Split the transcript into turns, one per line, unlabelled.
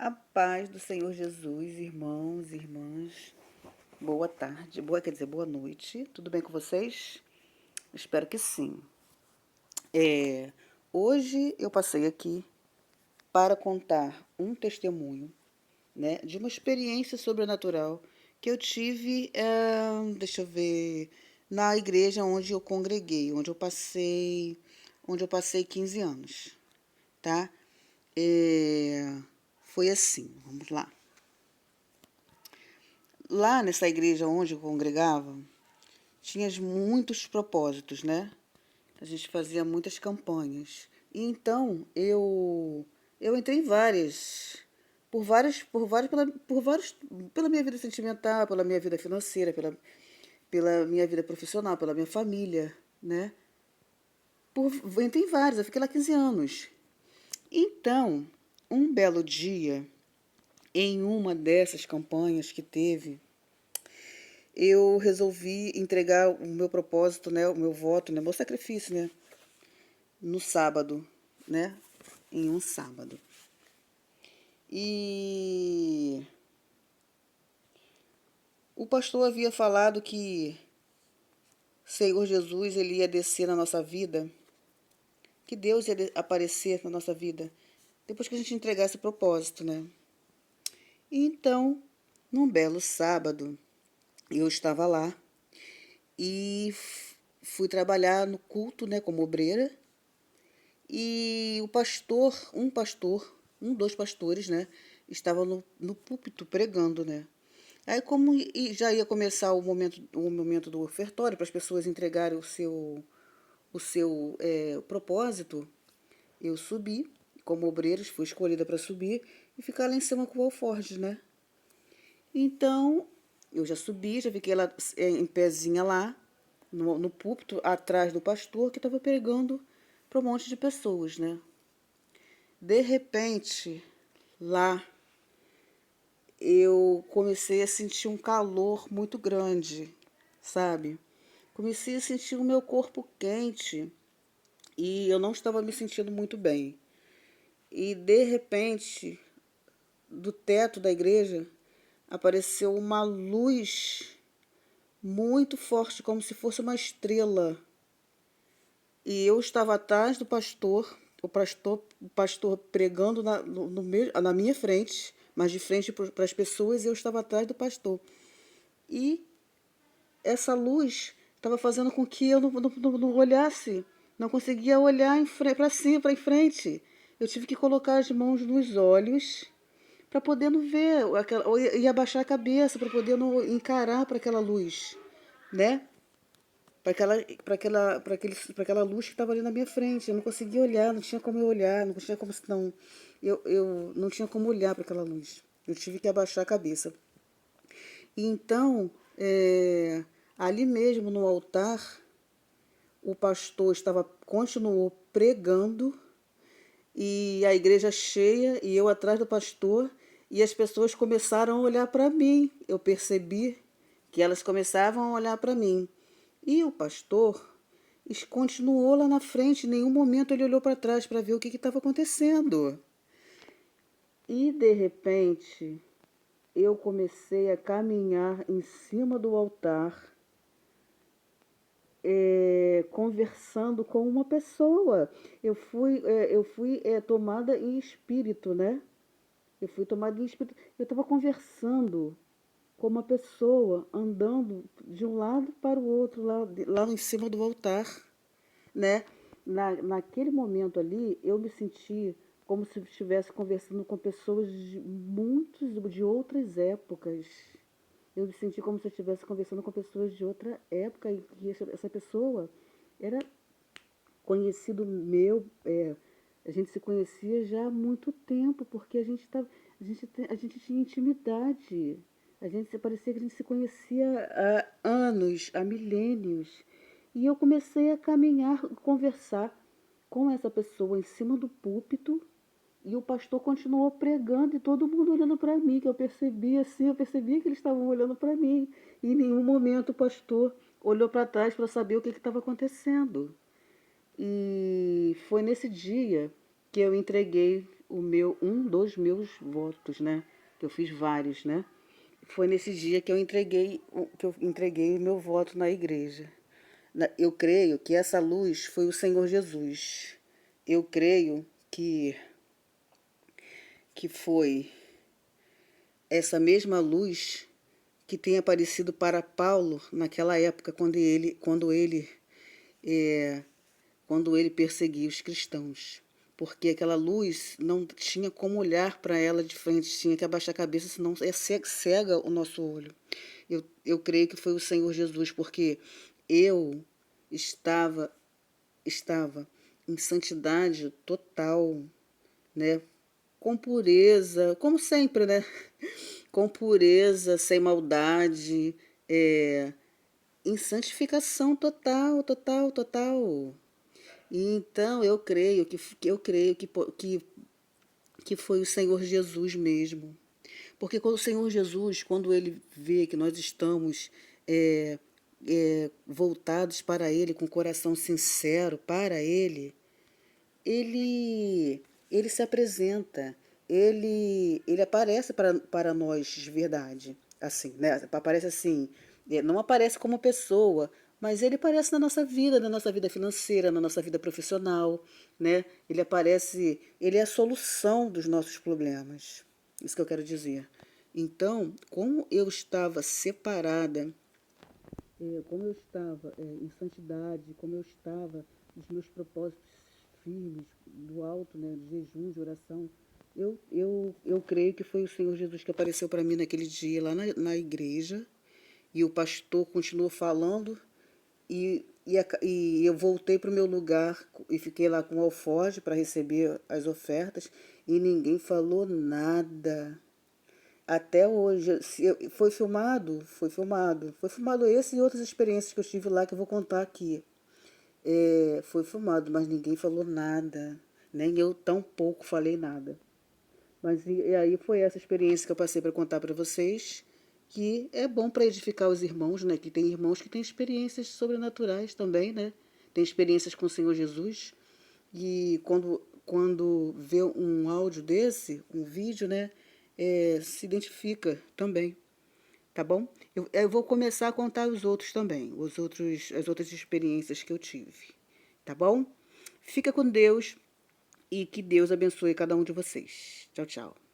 A paz do Senhor Jesus, irmãos e irmãs. Boa tarde, quer dizer, boa noite. Tudo bem com vocês? Espero que sim. Hoje eu passei aqui para contar um testemunho, né, de uma experiência sobrenatural que eu tive, deixa eu ver, na igreja onde eu congreguei, onde eu passei 15 anos, tá? Foi assim, vamos lá. Lá nessa igreja onde eu congregava, tinha muitos propósitos, né? A gente fazia muitas campanhas. E então eu entrei em pela minha vida sentimental, pela minha vida financeira, pela minha vida profissional, pela minha família, né? Entrei em várias, eu fiquei lá 15 anos. Então, um belo dia, em uma dessas campanhas que teve, eu resolvi entregar o meu propósito, né, o meu voto, né, meu sacrifício, né, no sábado, né, em um sábado. E o pastor havia falado que Senhor Jesus ele ia descer na nossa vida, que Deus ia aparecer na nossa vida depois que a gente entregasse o propósito, né? E então, num belo sábado, eu estava lá e fui trabalhar no culto, né, como obreira. E dois pastores, né, estavam no púlpito pregando, né. Aí como já ia começar o momento do ofertório para as pessoas entregarem o seu propósito, eu subi, como obreiros, fui escolhida para subir e ficar lá em cima com o alforje, né. Então, eu já subi, já fiquei lá em pezinha lá, no púlpito, atrás do pastor que estava pregando para um monte de pessoas, né. De repente, lá eu comecei a sentir um calor muito grande, sabe? Comecei a sentir o meu corpo quente e eu não estava me sentindo muito bem. E de repente, do teto da igreja, apareceu uma luz muito forte, como se fosse uma estrela. E eu estava atrás do pastor, o pastor pregando na minha frente, mas de frente para as pessoas, e eu estava atrás do pastor. E essa luz estava fazendo com que eu não olhasse, não conseguia olhar para cima, para em frente. Eu tive que colocar as mãos nos olhos para poder não ver, e abaixar a cabeça para poder não encarar para aquela luz, né? Para aquela luz que estava ali na minha frente. Eu não conseguia olhar, não tinha como eu olhar, não tinha como não, eu não tinha como olhar para aquela luz. Eu tive que abaixar a cabeça. E então, ali mesmo no altar, o pastor continuou pregando e a igreja cheia e eu atrás do pastor e as pessoas começaram a olhar para mim. Eu percebi que elas começavam a olhar para mim. E o pastor continuou lá na frente, em nenhum momento ele olhou para trás para ver o que estava acontecendo. E de repente, eu comecei a caminhar em cima do altar, conversando com uma pessoa. Eu fui tomada em espírito, né? Eu fui tomada em espírito. Eu estava conversando com uma pessoa, andando de um lado para o outro, lá em cima do altar, né? Naquele momento ali, eu me senti como se estivesse conversando com pessoas de outras épocas. Eu me senti como se eu estivesse conversando com pessoas de outra época e que essa pessoa era conhecido meu. A gente se conhecia já há muito tempo, porque a gente tinha intimidade. Parecia que a gente se conhecia há anos, há milênios. E eu comecei a caminhar, conversar com essa pessoa em cima do púlpito, e o pastor continuou pregando e todo mundo olhando para mim, que eu percebia que eles estavam olhando para mim. E em nenhum momento o pastor olhou para trás para saber o que estava acontecendo. E foi nesse dia que eu entreguei um dos meus votos, né? Que eu fiz vários, né? Foi nesse dia que eu entreguei o meu voto na igreja. Eu creio que essa luz foi o Senhor Jesus. Eu creio que foi essa mesma luz que tem aparecido para Paulo naquela época, é, quando ele perseguia os cristãos. Porque aquela luz não tinha como olhar para ela de frente, tinha que abaixar a cabeça, senão cega o nosso olho. Eu creio que foi o Senhor Jesus, porque eu estava, estava em santidade total, né? Com pureza, como sempre, né? Com pureza, sem maldade, em santificação total, total, total. E então eu creio que foi o Senhor Jesus mesmo. Porque quando o Senhor Jesus, quando ele vê que nós estamos voltados para Ele, com o coração sincero para Ele, ele se apresenta, ele aparece para nós de verdade, assim, né? Aparece assim, não aparece como pessoa, mas ele aparece na nossa vida financeira, na nossa vida profissional, né? Ele aparece, ele é a solução dos nossos problemas. Isso que eu quero dizer. Então, como eu estava separada, como eu estava em santidade, como eu estava nos meus propósitos firmes, do alto, né, de jejum, de oração, eu creio que foi o Senhor Jesus que apareceu para mim naquele dia lá na igreja, e o pastor continuou falando, e eu voltei para o meu lugar e fiquei lá com o alforje para receber as ofertas, e ninguém falou nada. Até hoje, foi filmado, foi filmado esse e outras experiências que eu tive lá que eu vou contar aqui. Foi filmado, mas ninguém falou nada, nem eu tampouco falei nada. Mas e aí foi essa experiência que eu passei para contar para vocês, que é bom para edificar os irmãos, né? Que tem irmãos que têm experiências sobrenaturais também, né? Tem experiências com o Senhor Jesus. E quando vê um áudio desse, um vídeo, né? Se identifica também, tá bom? Eu vou começar a contar os outros também, as outras experiências que eu tive, tá bom? Fica com Deus e que Deus abençoe cada um de vocês. Tchau, tchau.